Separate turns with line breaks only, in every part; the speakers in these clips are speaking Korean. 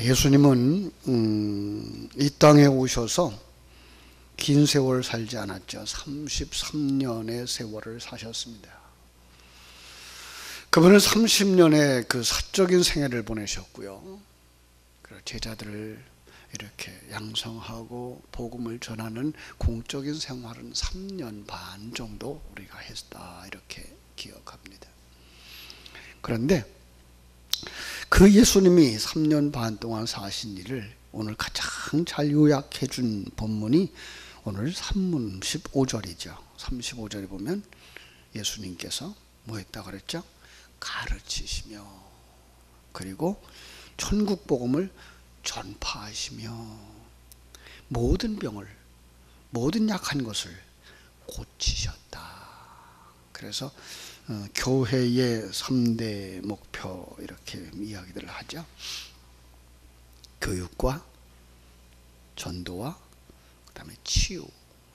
예수님은 이 땅에 오셔서 긴 세월 살지 않았죠. 33년의 세월을 사셨습니다. 그분은 30년의 그 사적인 생애를 보내셨고요. 제자들을 이렇게 양성하고 복음을 전하는 공적인 생활은 3년 반 정도 우리가 했다 이렇게 기억합니다. 그런데 그 예수님이 3년 반 동안 사신 일을 오늘 가장 잘 요약해 준 본문이 오늘 산문 15절이죠. 35절에 보면 예수님께서 뭐 했다 그랬죠? 가르치시며 그리고 천국 복음을 전파하시며 모든 병을 모든 약한 것을 고치셨다. 그래서 교회의 3대 목표 이렇게 이야기들을 하죠. 교육과 전도와 그 다음에 치유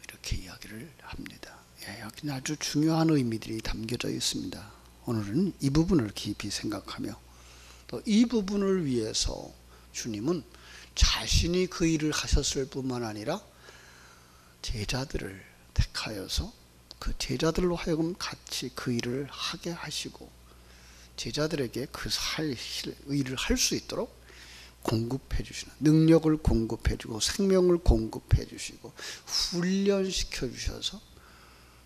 이렇게 이야기를 합니다. 여기 아주 중요한 의미들이 담겨져 있습니다. 오늘은 이 부분을 깊이 생각하며 또 이 부분을 위해서 주님은 자신이 그 일을 하셨을 뿐만 아니라 제자들을 택하여서 그 제자들로 하여금 같이 그 일을 하게 하시고 제자들에게 그 일을 할 수 있도록 공급해 주시는 능력을 공급해 주고 생명을 공급해 주시고 훈련시켜 주셔서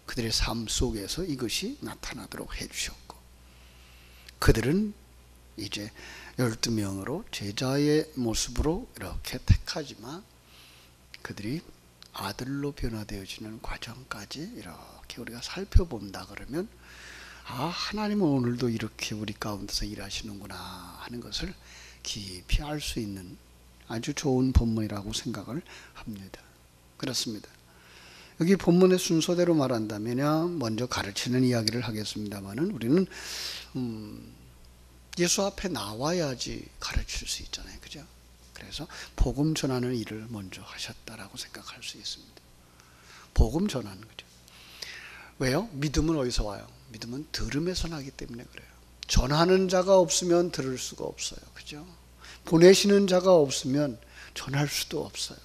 그들의 삶 속에서 이것이 나타나도록 해 주셨고 그들은 이제 12명으로 제자의 모습으로 이렇게 택하지만 그들이 아들로 변화되어지는 과정까지 이렇게 우리가 살펴본다 그러면 하나님은 오늘도 이렇게 우리 가운데서 일하시는구나 하는 것을 깊이 알 수 있는 아주 좋은 본문이라고 생각을 합니다. 그렇습니다. 여기 본문의 순서대로 말한다면 먼저 가르치는 이야기를 하겠습니다만은 우리는 예수 앞에 나와야지 가르칠 수 있잖아요. 그죠? 그래서 복음 전하는 일을 먼저 하셨다라고 생각할 수 있습니다. 복음 전하는 거죠. 왜요? 믿음은 어디서 와요? 믿음은 들음에서 나기 때문에 그래요. 전하는 자가 없으면 들을 수가 없어요. 그죠? 보내시는 자가 없으면 전할 수도 없어요.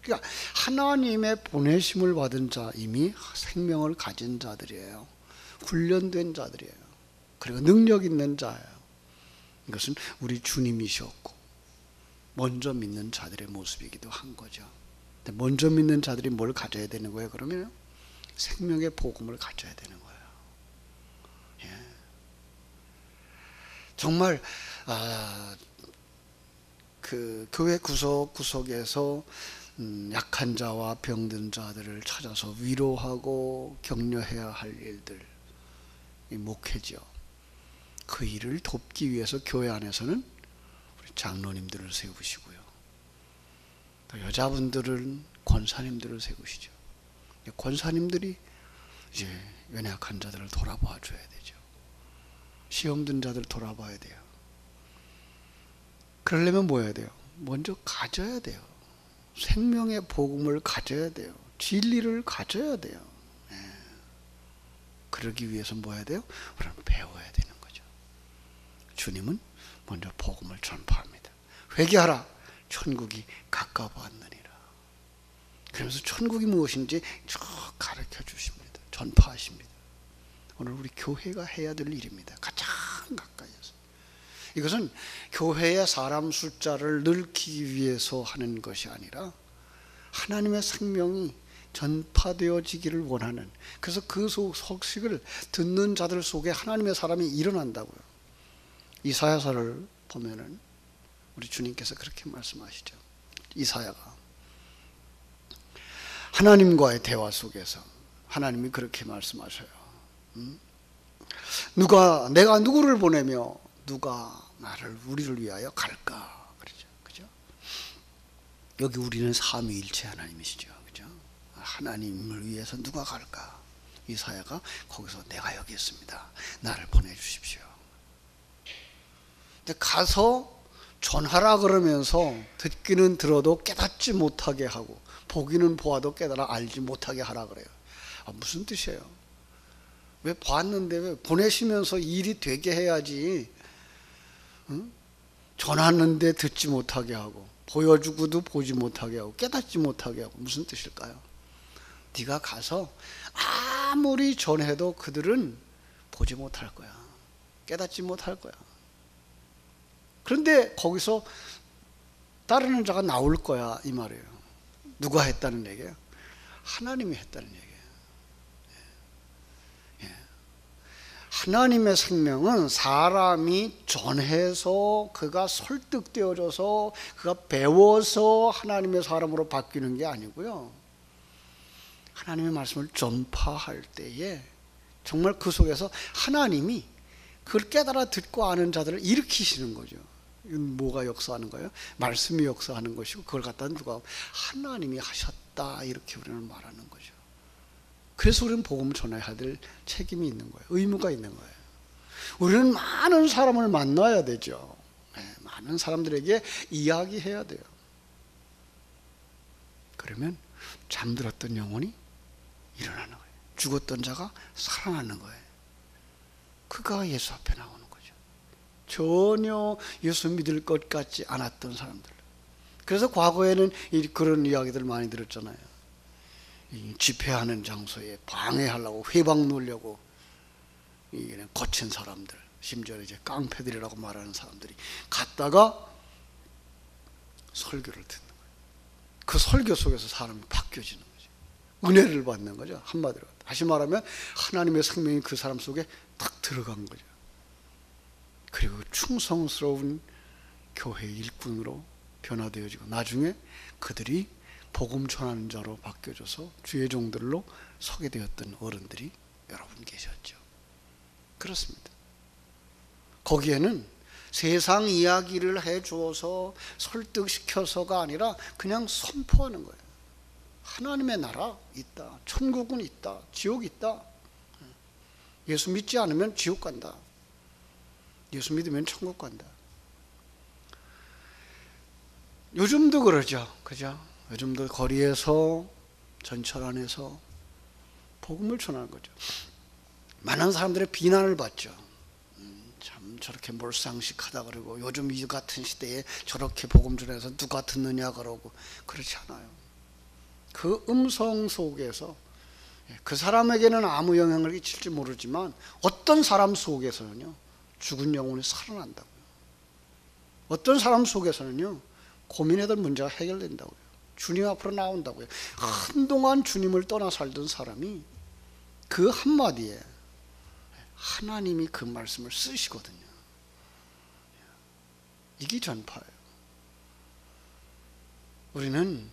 그러니까 하나님의 보내심을 받은 자, 이미 생명을 가진 자들이에요. 훈련된 자들이에요. 그리고 능력 있는 자예요. 이것은 우리 주님이셨고 먼저 믿는 자들의 모습이기도 한 거죠. 근데 먼저 믿는 자들이 뭘 가져야 되는 거예요? 그러면 생명의 복음을 가져야 되는 거예요. 예. 정말 그 교회 구석구석에서 약한 자와 병든 자들을 찾아서 위로하고 격려해야 할 일들, 이 목회죠. 그 일을 돕기 위해서 교회 안에서는 우리 장로님들을 세우시고요. 또 여자분들은 권사님들을 세우시죠. 권사님들이 이제 연약한 자들을 돌아봐 줘야 되죠. 시험 든 자들 돌아봐야 돼요. 그러려면 뭐 해야 돼요? 먼저 가져야 돼요. 생명의 복음을 가져야 돼요. 진리를 가져야 돼요. 그러기 위해서 뭐 해야 돼요? 우리는 배워야 되는 거죠. 주님은 먼저 복음을 전파합니다. 회개하라. 천국이 가까워 왔느니라. 그러면서 천국이 무엇인지 쭉 가르쳐 주십니다. 전파하십니다. 오늘 우리 교회가 해야 될 일입니다. 가장 가까이에서. 이것은 교회의 사람 숫자를 늘리기 위해서 하는 것이 아니라 하나님의 생명이 전파되어지기를 원하는, 그래서 그 소식을 듣는 자들 속에 하나님의 사람이 일어난다고요. 이사야서를 보면은 우리 주님께서 그렇게 말씀하시죠. 이사야가 하나님과의 대화 속에서 하나님이 그렇게 말씀하셔요. 내가 누구를 보내며 누가 우리를 위하여 갈까? 그죠? 여기 우리는 삼위일체 하나님이시죠. 그죠? 하나님을 위해서 누가 갈까? 이사야가 거기서 내가 여기 있습니다. 나를 보내주십시오. 근데 가서 전하라 그러면서 듣기는 들어도 깨닫지 못하게 하고 보기는 보아도 깨달아 알지 못하게 하라 그래요. 무슨 뜻이에요? 왜 봤는데 왜 보내시면서 일이 되게 해야지. 전하는데 듣지 못하게 하고 보여주고도 보지 못하게 하고 깨닫지 못하게 하고. 무슨 뜻일까요? 네가 가서 아무리 전해도 그들은 보지 못할 거야. 깨닫지 못할 거야. 그런데 거기서 따르는 자가 나올 거야, 이 말이에요. 누가 했다는 얘기예요? 하나님이 했다는 얘기예요. 하나님의 생명은 사람이 전해서 그가 설득되어져서 그가 배워서 하나님의 사람으로 바뀌는 게 아니고요. 하나님의 말씀을 전파할 때에 정말 그 속에서 하나님이 그걸 깨달아 듣고 아는 자들을 일으키시는 거죠. 이건 뭐가 역사하는 거예요? 말씀이 역사하는 것이고, 그걸 갖다 누가 하나님이 하셨다 이렇게 우리는 말하는 거죠. 그래서 우리는 복음 전해야 될 책임이 있는 거예요. 의무가 있는 거예요. 우리는 많은 사람을 만나야 되죠. 많은 사람들에게 이야기해야 돼요. 그러면 잠들었던 영혼이 일어나는 거예요. 죽었던 자가 살아나는 거예요. 그가 예수 앞에 나오는 거죠. 전혀 예수 믿을 것 같지 않았던 사람들. 그래서 과거에는 그런 이야기들 많이 들었잖아요. 집회하는 장소에 방해하려고, 회방 놓으려고 거친 사람들, 심지어 이제 깡패들이라고 말하는 사람들이 갔다가 설교를 듣는 거예요. 그 설교 속에서 사람이 바뀌어지는 거죠. 은혜를 받는 거죠. 한마디로. 다시 말하면 하나님의 생명이 그 사람 속에 딱 들어간 거죠. 그리고 충성스러운 교회 일꾼으로 변화되어지고, 나중에 그들이 복음 전하는 자로 바뀌어져서 주의 종들로 서게 되었던 어른들이 여러분 계셨죠. 그렇습니다. 거기에는 세상 이야기를 해주어서 설득시켜서가 아니라 그냥 선포하는 거예요. 하나님의 나라 있다. 천국은 있다. 지옥 있다. 예수 믿지 않으면 지옥 간다. 예수 믿으면 천국 간다. 요즘도 그러죠. 그죠? 요즘도 거리에서, 전철 안에서 복음을 전하는 거죠. 많은 사람들의 비난을 받죠. 참 저렇게 몰상식하다 그러고, 요즘 이 같은 시대에 저렇게 복음 전해서 누가 듣느냐 그러고. 그렇지 않아요. 그 음성 속에서 그 사람에게는 아무 영향을 끼칠지 모르지만 어떤 사람 속에서는요, 죽은 영혼이 살아난다고요. 어떤 사람 속에서는요, 고민하던 문제가 해결된다고요. 주님 앞으로 나온다고요. 한동안 주님을 떠나 살던 사람이 그 한마디에 하나님이 그 말씀을 쓰시거든요. 이게 전파예요. 우리는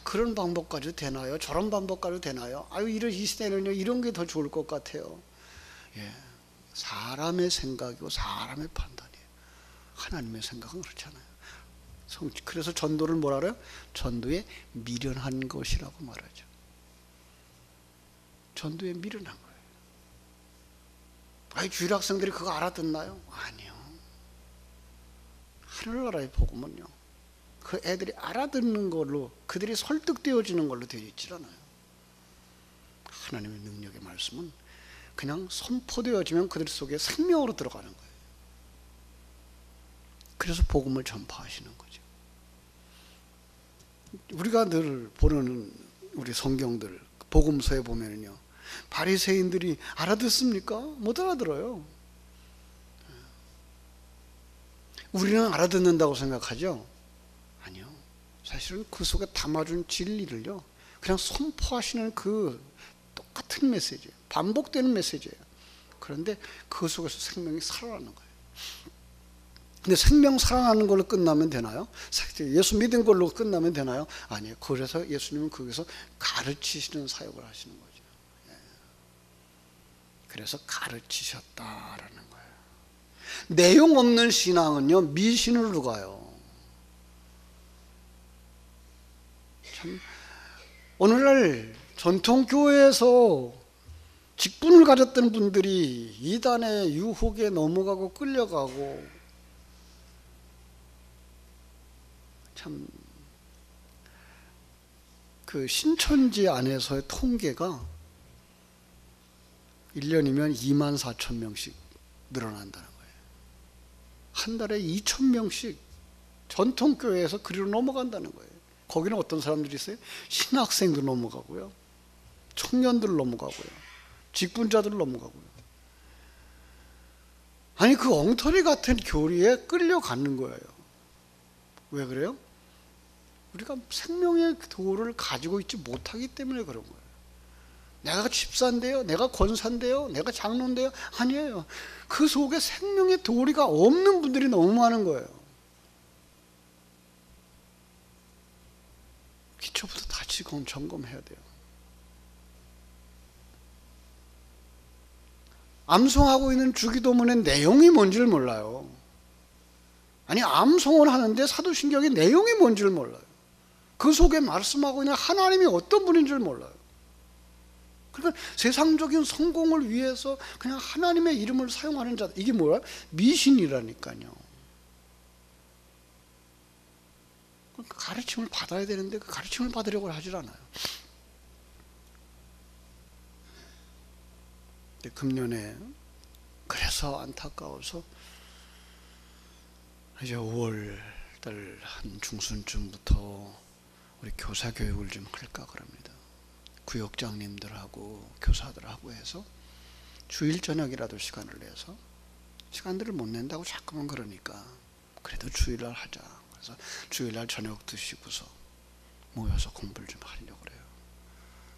그런 방법까지 되나요? 저런 방법까지 되나요? 이 시대는요, 이런 게 더 좋을 것 같아요. 사람의 생각이고 사람의 판단이에요. 하나님의 생각은 그렇잖아요. 그래서 전도를 뭐라 그래요? 전도에 미련한 것이라고 말하죠. 전도에 미련한 거예요. 주일 학생들이 그거 알아듣나요? 아니요. 하늘나라의 복음은요, 그 애들이 알아듣는 걸로, 그들이 설득되어지는 걸로 되어 있질 않아요. 하나님의 능력의 말씀은 그냥 선포되어지면 그들 속에 생명으로 들어가는 거예요. 그래서 복음을 전파하시는 거죠. 우리가 늘 보는 우리 성경들, 복음서에 보면은요, 바리새인들이 알아듣습니까? 못 알아들어요. 우리는 알아듣는다고 생각하죠? 아니요. 사실은 그 속에 담아준 진리를요, 그냥 선포하시는 그 똑같은 메시지예요. 반복되는 메시지예요. 그런데 그 속에서 생명이 살아나는 거예요. 근데 생명 살아나는 걸로 끝나면 되나요? 예수 믿은 걸로 끝나면 되나요? 아니에요. 그래서 예수님은 거기서 가르치시는 사역을 하시는 거죠. 그래서 가르치셨다라는 거예요. 내용 없는 신앙은요, 미신으로 가요. 참, 오늘날 전통교회에서 직분을 가졌던 분들이 이단의 유혹에 넘어가고 끌려가고, 참, 그 신천지 안에서의 통계가 1년이면 24,000명씩 늘어난다는 거예요. 한 달에 2,000명씩 전통교회에서 그리로 넘어간다는 거예요. 거기는 어떤 사람들이 있어요? 신학생들 넘어가고요, 청년들 넘어가고요, 직분자들 넘어가고요. 아니 그 엉터리 같은 교리에 끌려가는 거예요. 왜 그래요? 우리가 생명의 도를 가지고 있지 못하기 때문에 그런 거예요. 내가 집사인데요, 내가 권사인데요, 내가 장로인데요. 아니에요. 그 속에 생명의 도리가 없는 분들이 너무 많은 거예요. 기초부터 다시 점검해야 돼요. 암송하고 있는 주기도문의 내용이 뭔지를 몰라요. 아니 암송을 하는데 사도신경의 내용이 뭔지를 몰라요. 그 속에 말씀하고 있는 하나님이 어떤 분인 줄 몰라요. 그러니까 세상적인 성공을 위해서 그냥 하나님의 이름을 사용하는 자들, 이게 뭐야? 미신이라니까요. 가르침을 받아야 되는데 그 가르침을 받으려고 하질 않아요. 근데 금년에 그래서 안타까워서 이제 5월 달 한 중순쯤부터 우리 교사 교육을 좀 할까 그럽니다. 구역장님들하고 교사들하고 해서 주일 저녁이라도 시간을 내서, 시간들을 못 낸다고 자꾸만 그러니까 그래도 주일날 하자. 그래서 주일날 저녁 드시고서 모여서 공부를 좀 하려고 그래요.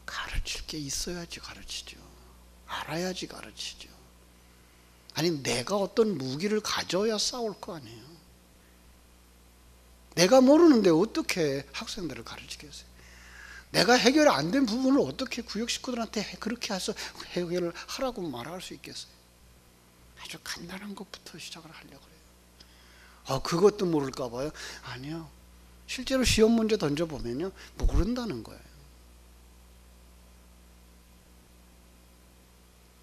가르칠 게 있어야지 가르치죠. 알아야지 가르치죠. 아니 내가 어떤 무기를 가져야 싸울 거 아니에요. 내가 모르는데 어떻게 학생들을 가르치겠어요? 내가 해결 안 된 부분을 어떻게 구역 식구들한테 그렇게 해서 해결을 하라고 말할 수 있겠어요? 아주 간단한 것부터 시작을 하려고 해요. 그것도 모를까 봐요? 아니요. 실제로 시험 문제 던져보면요, 모른다는 거예요.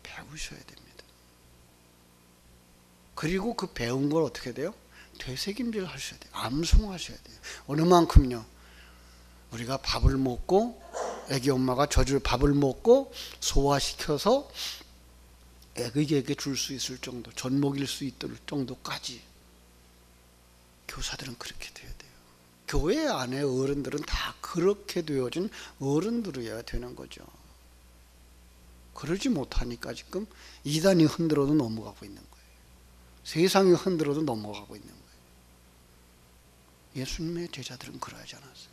배우셔야 됩니다. 그리고 그 배운 걸 어떻게 돼요? 되새김질 하셔야 돼요. 암송하셔야 돼요. 어느 만큼요? 우리가 밥을 먹고, 애기 엄마가 젖을 밥을 먹고 소화시켜서 애기에게 줄 수 있을 정도, 젖 먹일 수 있을 정도까지 교사들은 그렇게 돼야 돼요. 교회 안에 어른들은 다 그렇게 되어진 어른들이어야 되는 거죠. 그러지 못하니까 지금 이단이 흔들어도 넘어가고 있는 거예요. 세상이 흔들어도 넘어가고 있는 거예요. 예수님의 제자들은 그러하지 않았어요.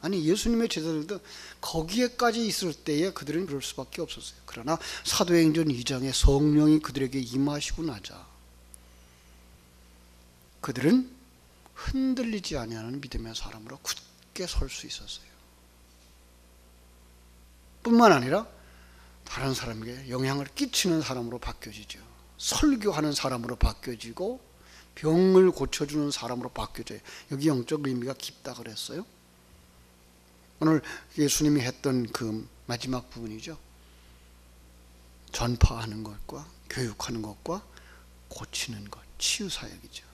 아니 예수님의 제자들도 거기에까지 있을 때에 그들은 그럴 수밖에 없었어요. 그러나 사도행전 2장에 성령이 그들에게 임하시고 나자 그들은 흔들리지 아니하는 믿음의 사람으로 굳게 설 수 있었어요. 뿐만 아니라 다른 사람에게 영향을 끼치는 사람으로 바뀌어지죠. 설교하는 사람으로 바뀌어지고 병을 고쳐주는 사람으로 바뀌어져요. 여기 영적 의미가 깊다 그랬어요. 오늘 예수님이 했던 그 마지막 부분이죠. 전파하는 것과 교육하는 것과 고치는 것, 치유사역이죠.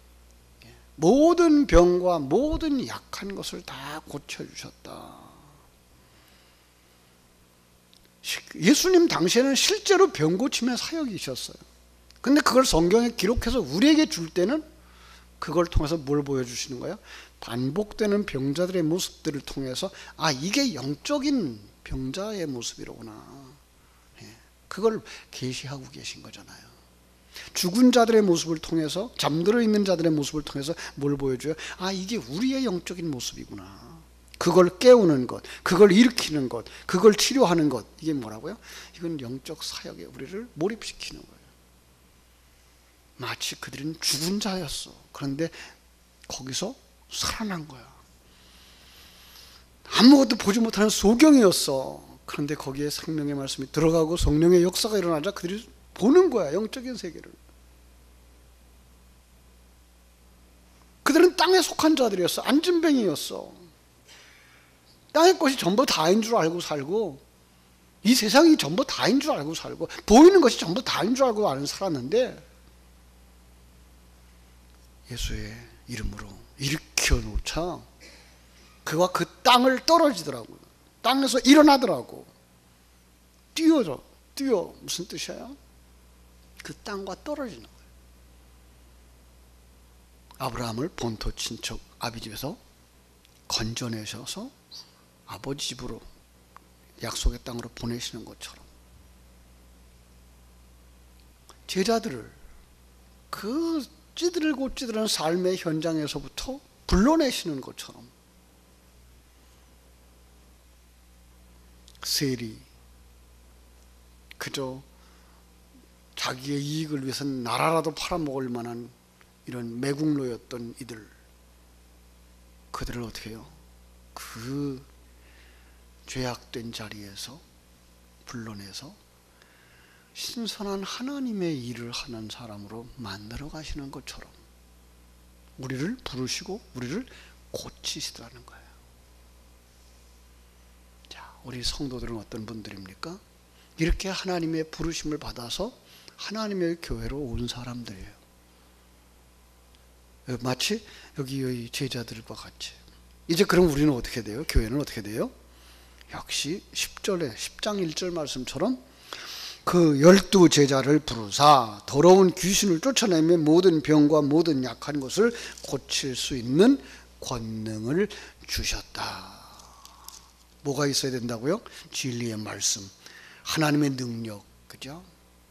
모든 병과 모든 약한 것을 다 고쳐주셨다. 예수님 당시에는 실제로 병 고침의 사역이셨어요. 근데 그걸 성경에 기록해서 우리에게 줄 때는 그걸 통해서 뭘 보여주시는 거예요? 반복되는 병자들의 모습들을 통해서 이게 영적인 병자의 모습이로구나. 그걸 계시하고 계신 거잖아요. 죽은 자들의 모습을 통해서, 잠들어 있는 자들의 모습을 통해서 뭘 보여줘요? 이게 우리의 영적인 모습이구나. 그걸 깨우는 것, 그걸 일으키는 것, 그걸 치료하는 것, 이게 뭐라고요? 이건 영적 사역에 우리를 몰입시키는 거예요. 마치 그들은 죽은 자였어. 그런데 거기서 살아난 거야. 아무것도 보지 못하는 소경이었어. 그런데 거기에 생명의 말씀이 들어가고 성령의 역사가 일어나자 그들이 보는 거야, 영적인 세계를. 그들은 땅에 속한 자들이었어. 안진뱅이였어. 땅의 것이 전부 다인 줄 알고 살고, 이 세상이 전부 다인 줄 알고 살고, 보이는 것이 전부 다인 줄 알고 살았는데 예수의 이름으로 일으켜 놓자 그와 그 땅을 떨어지더라고요. 땅에서 일어나더라고. 뛰어. 무슨 뜻이에요? 그 땅과 떨어지는 거예요. 아브라함을 본토 친척 아비 집에서 건져내셔서 아버지 집으로 약속의 땅으로 보내시는 것처럼 제자들을 그 찌들고 찌들은 삶의 현장에서부터 불러내시는 것처럼 세리 그저 자기의 이익을 위해서 나라라도 팔아먹을 만한 이런 매국노였던 이들, 그들을 어떻게 해요? 그 죄악된 자리에서 불러내서 신선한 하나님의 일을 하는 사람으로 만들어 가시는 것처럼 우리를 부르시고 우리를 고치시더라는 거예요. 자, 우리 성도들은 어떤 분들입니까? 이렇게 하나님의 부르심을 받아서 하나님의 교회로 온 사람들이에요. 마치 여기 제자들과 같이. 이제 그럼 우리는 어떻게 돼요? 교회는 어떻게 돼요? 역시 10장 1절 말씀처럼 그 12 제자를 부르사 더러운 귀신을 쫓아내며 모든 병과 모든 약한 것을 고칠 수 있는 권능을 주셨다. 뭐가 있어야 된다고요? 진리의 말씀, 하나님의 능력, 그죠?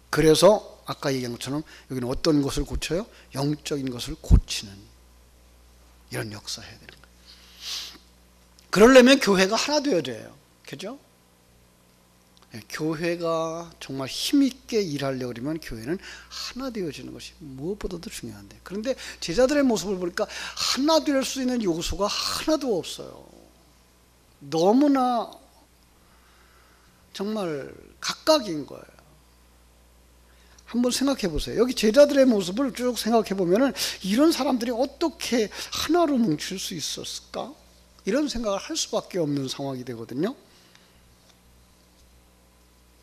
그래서 아까 얘기한 것처럼 여기는 어떤 것을 고쳐요? 영적인 것을 고치는 이런 역사 해야 되는 거예요. 그러려면 교회가 하나 되어야 돼요. 그죠? 교회가 정말 힘있게 일하려고 그러면 교회는 하나 되어지는 것이 무엇보다도 중요한데, 그런데 제자들의 모습을 보니까 하나 될 수 있는 요소가 하나도 없어요. 너무나 정말 각각인 거예요. 한번 생각해 보세요. 여기 제자들의 모습을 쭉 생각해 보면은 이런 사람들이 어떻게 하나로 뭉칠 수 있었을까? 이런 생각을 할 수밖에 없는 상황이 되거든요.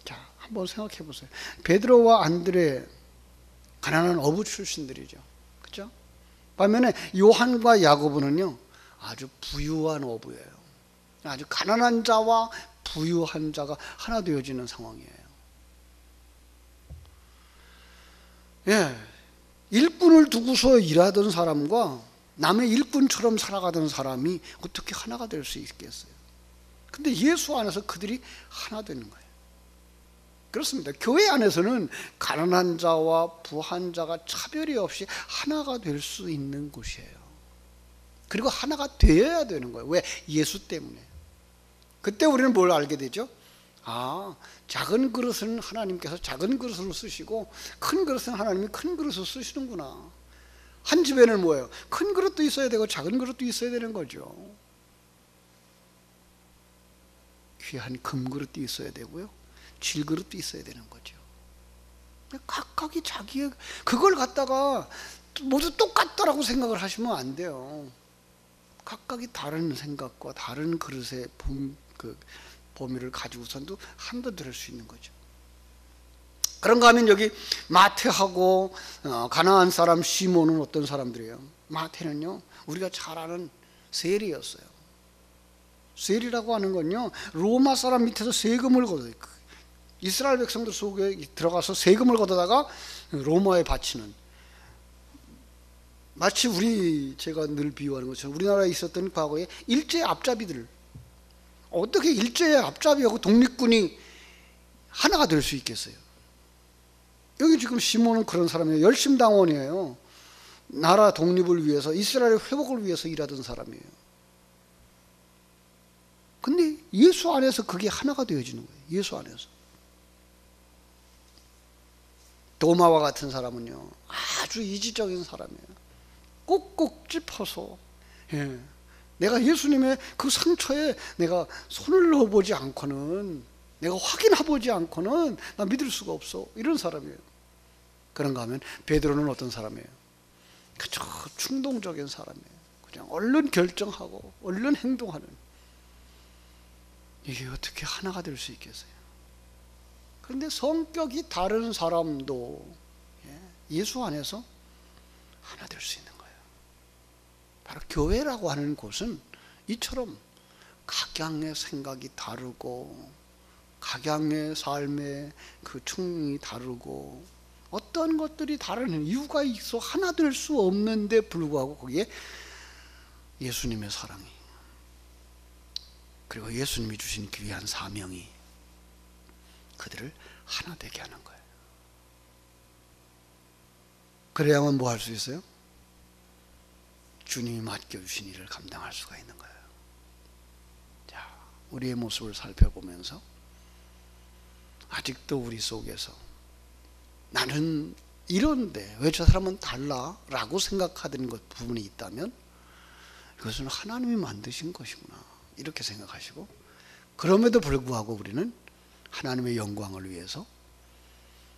자, 한번 생각해 보세요. 베드로와 안드레, 가난한 어부 출신들이죠. 그죠? 반면에 요한과 야고보는요, 아주 부유한 어부예요. 아주 가난한 자와 부유한 자가 하나 되어지는 상황이에요. 예, 일꾼을 두고서 일하던 사람과 남의 일꾼처럼 살아가던 사람이 어떻게 하나가 될 수 있겠어요? 근데 예수 안에서 그들이 하나 되는 거예요. 그렇습니다. 교회 안에서는 가난한 자와 부한 자가 차별이 없이 하나가 될 수 있는 곳이에요. 그리고 하나가 되어야 되는 거예요. 왜? 예수 때문에. 그때 우리는 뭘 알게 되죠? 아, 작은 그릇은 하나님께서 작은 그릇으로 쓰시고 큰 그릇은 하나님이 큰 그릇으로 쓰시는구나. 한 집에는 뭐예요? 큰 그릇도 있어야 되고 작은 그릇도 있어야 되는 거죠. 귀한 금그릇도 있어야 되고요, 질그릇도 있어야 되는 거죠. 각각이 자기의 그걸 갖다가 모두 똑같다라고 생각을 하시면 안 돼요. 각각이 다른 생각과 다른 그릇의 범위를 가지고선도 한도 될 수 있는 거죠. 그런가 하면 여기 마태하고 가나안 사람 시몬은 어떤 사람들이에요? 마태는요, 우리가 잘 아는 세리였어요. 세리라고 하는 건요, 로마 사람 밑에서 세금을 걷어요. 이스라엘 백성들 속에 들어가서 세금을 걷어다가 로마에 바치는, 마치 제가 늘 비유하는 것처럼 우리나라에 있었던 과거에 일제 앞잡이들, 어떻게 일제의 앞잡이하고 독립군이 하나가 될 수 있겠어요? 여기 지금 시몬은 그런 사람이에요. 열심당원이에요. 나라 독립을 위해서, 이스라엘의 회복을 위해서 일하던 사람이에요. 근데 예수 안에서 그게 하나가 되어지는 거예요. 예수 안에서. 도마와 같은 사람은요, 아주 이지적인 사람이에요. 꾹꾹 찝어서, 예, 내가 예수님의 그 상처에 내가 손을 넣어보지 않고는, 내가 확인해보지 않고는 나 믿을 수가 없어, 이런 사람이에요. 그런가 하면 베드로는 어떤 사람이에요? 그저 충동적인 사람이에요. 그냥 얼른 결정하고 얼른 행동하는. 이게 어떻게 하나가 될 수 있겠어요? 그런데 성격이 다른 사람도 예수 안에서 하나 될 수 있는 거예요. 바로 교회라고 하는 곳은 이처럼 각양의 생각이 다르고 각양의 삶의 그 충이 다르고 어떤 것들이 다른 이유가 있어 하나 될 수 없는데 불구하고 거기에 예수님의 사랑이, 그리고 예수님이 주신 귀한 사명이 그들을 하나 되게 하는 거예요. 그래야만 뭐 할 수 있어요? 주님이 맡겨주신 일을 감당할 수가 있는 거예요. 자, 우리의 모습을 살펴보면서 아직도 우리 속에서 나는 이런데 왜 저 사람은 달라? 라고 생각하던 것 부분이 있다면 이것은 하나님이 만드신 것이구나 이렇게 생각하시고, 그럼에도 불구하고 우리는 하나님의 영광을 위해서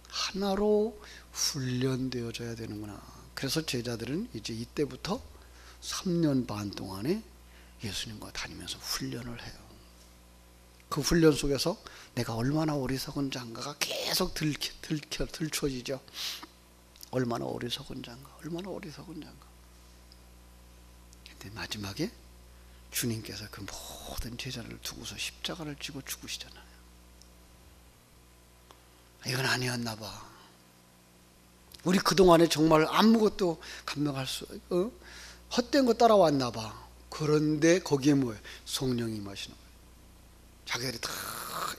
하나로 훈련되어져야 되는구나. 그래서 제자들은 이제 이때부터 3년 반 동안에 예수님과 다니면서 훈련을 해요. 그 훈련 속에서 내가 얼마나 어리석은 자인가가 계속 들춰지죠. 얼마나 어리석은 자인가, 얼마나 어리석은 자인가. 근데 마지막에 주님께서 그 모든 제자를 두고서 십자가를 지고 죽으시잖아요. 이건 아니었나 봐. 우리 그동안에 정말 아무것도 감당할 수, 헛된 거 따라왔나 봐. 그런데 거기에 뭐예요? 성령이 임하시는 거예요. 자기들이 다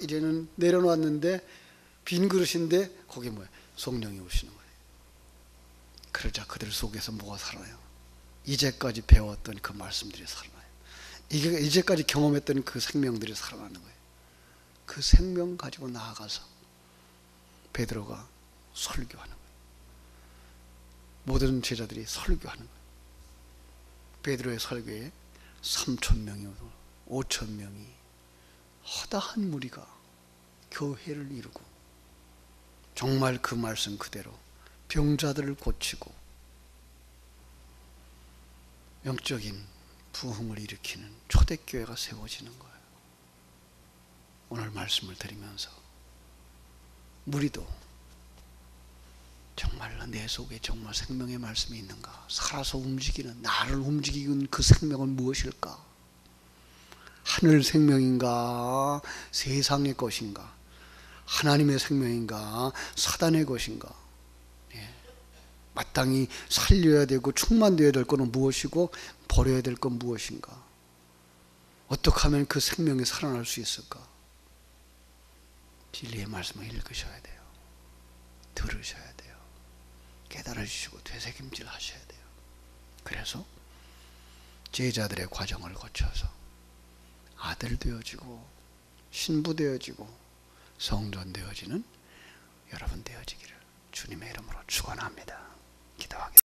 이제는 내려놨는데 빈 그릇인데 거기에 뭐예요? 성령이 오시는 거예요. 그러자 그들 속에서 뭐가 살아요? 이제까지 배웠던 그 말씀들이 살아나요. 이제까지 경험했던 그 생명들이 살아나는 거예요. 그 생명 가지고 나아가서 베드로가 설교하는 거예요. 모든 제자들이 설교하는 거예요. 베드로의 설교에 3,000명이 5,000명이 허다한 무리가 교회를 이루고 정말 그 말씀 그대로 병자들을 고치고 영적인 부흥을 일으키는 초대교회가 세워지는 거예요. 오늘 말씀을 드리면서 우리도 정말로 내 속에 정말 생명의 말씀이 있는가? 살아서 움직이는, 나를 움직이는 그 생명은 무엇일까? 하늘 생명인가? 세상의 것인가? 하나님의 생명인가? 사단의 것인가? 마땅히 살려야 되고 충만되어야 될 것은 무엇이고 버려야 될 건 무엇인가? 어떻게 하면 그 생명이 살아날 수 있을까? 진리의 말씀을 읽으셔야 돼요. 들으셔야 돼요. 깨달아 주시고 되새김질 하셔야 돼요. 그래서 제자들의 과정을 거쳐서 아들 되어지고 신부 되어지고 성전 되어지는 여러분 되어지기를 주님의 이름으로 축원합니다. 기도하겠습니다.